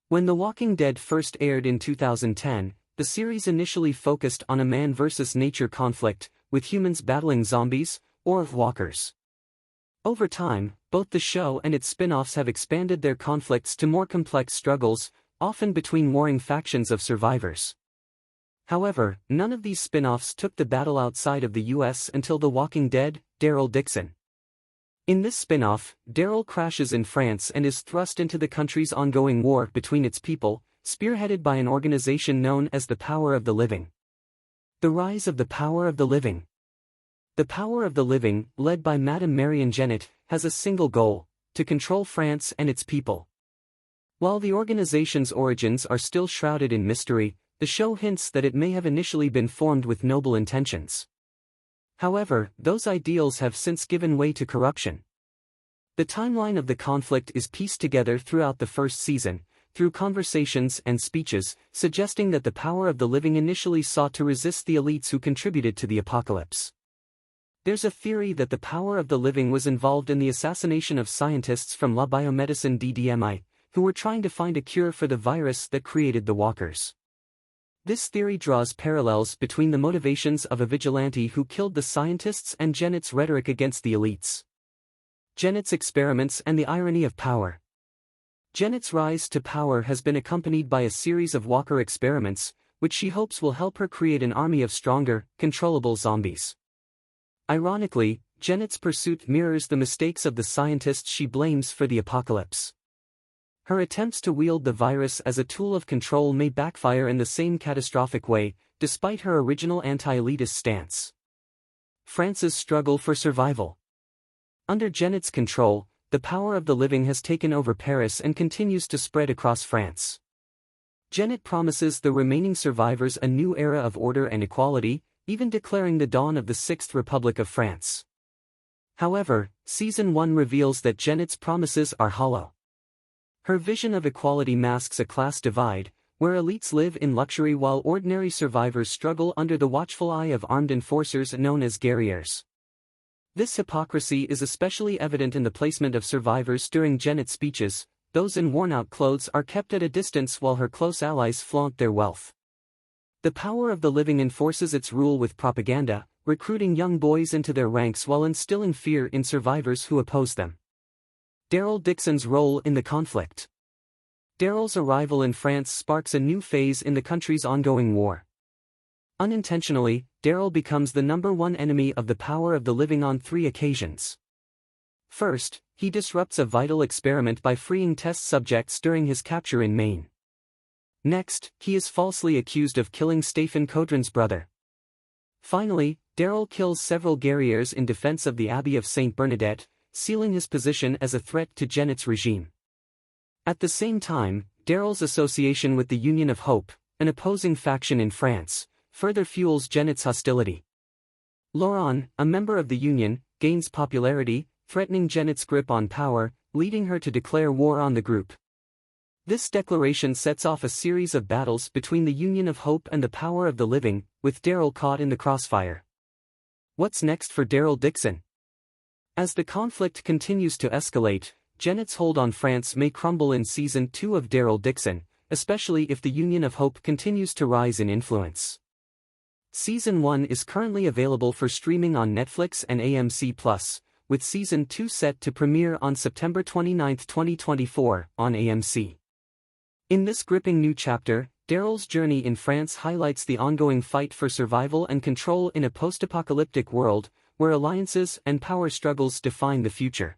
When The Walking Dead first aired in 2010, the series initially focused on a man versus nature conflict, with humans battling zombies, or walkers. Over time, both the show and its spin-offs have expanded their conflicts to more complex struggles, often between warring factions of survivors. However, none of these spin-offs took the battle outside of the US until The Walking Dead, Daryl Dixon. In this spin-off, Daryl crashes in France and is thrust into the country's ongoing war between its people, spearheaded by an organization known as the Power of the Living. The rise of the Power of the Living. The Power of the Living, led by Madame Marion Jennett, has a single goal: to control France and its people. While the organization's origins are still shrouded in mystery, the show hints that it may have initially been formed with noble intentions. However, those ideals have since given way to corruption. The timeline of the conflict is pieced together throughout the first season, through conversations and speeches, suggesting that the Power of the Living initially sought to resist the elites who contributed to the apocalypse. There's a theory that the Power of the Living was involved in the assassination of scientists from La Biomedicine DDMI, who were trying to find a cure for the virus that created the walkers. This theory draws parallels between the motivations of a vigilante who killed the scientists and Jennett's rhetoric against the elites. Jennett's experiments and the irony of power. Jennett's rise to power has been accompanied by a series of walker experiments, which she hopes will help her create an army of stronger, controllable zombies. Ironically, Jennett's pursuit mirrors the mistakes of the scientists she blames for the apocalypse. Her attempts to wield the virus as a tool of control may backfire in the same catastrophic way, despite her original anti-elitist stance. France's struggle for survival. Under Jennett's control, the Power of the Living has taken over Paris and continues to spread across France. Jennett promises the remaining survivors a new era of order and equality, even declaring the dawn of the Sixth Republic of France. However, Season 1 reveals that Jennett's promises are hollow. Her vision of equality masks a class divide, where elites live in luxury while ordinary survivors struggle under the watchful eye of armed enforcers known as guerriers. This hypocrisy is especially evident in the placement of survivors during Jennett's speeches. Those in worn-out clothes are kept at a distance while her close allies flaunt their wealth. The Power of the Living enforces its rule with propaganda, recruiting young boys into their ranks while instilling fear in survivors who oppose them. Daryl Dixon's role in the conflict. Daryl's arrival in France sparks a new phase in the country's ongoing war. Unintentionally, Daryl becomes the #1 enemy of the Power of the Living on 3 occasions. First, he disrupts a vital experiment by freeing test subjects during his capture in Maine. Next, he is falsely accused of killing Stephen Caudron's brother. Finally, Daryl kills several guerriers in defense of the Abbey of St. Bernadette, sealing his position as a threat to Jennett's regime. At the same time, Daryl's association with the Union of Hope, an opposing faction in France, further fuels Jennett's hostility. Laurent, a member of the Union, gains popularity, threatening Jennett's grip on power, leading her to declare war on the group. This declaration sets off a series of battles between the Union of Hope and the Power of the Living, with Daryl caught in the crossfire. What's next for Daryl Dixon? As the conflict continues to escalate, Jennett's hold on France may crumble in Season 2 of Daryl Dixon, especially if the Union of Hope continues to rise in influence. Season 1 is currently available for streaming on Netflix and AMC+, with Season 2 set to premiere on September 29, 2024, on AMC. In this gripping new chapter, Daryl's journey in France highlights the ongoing fight for survival and control in a post-apocalyptic world, where alliances and power struggles define the future.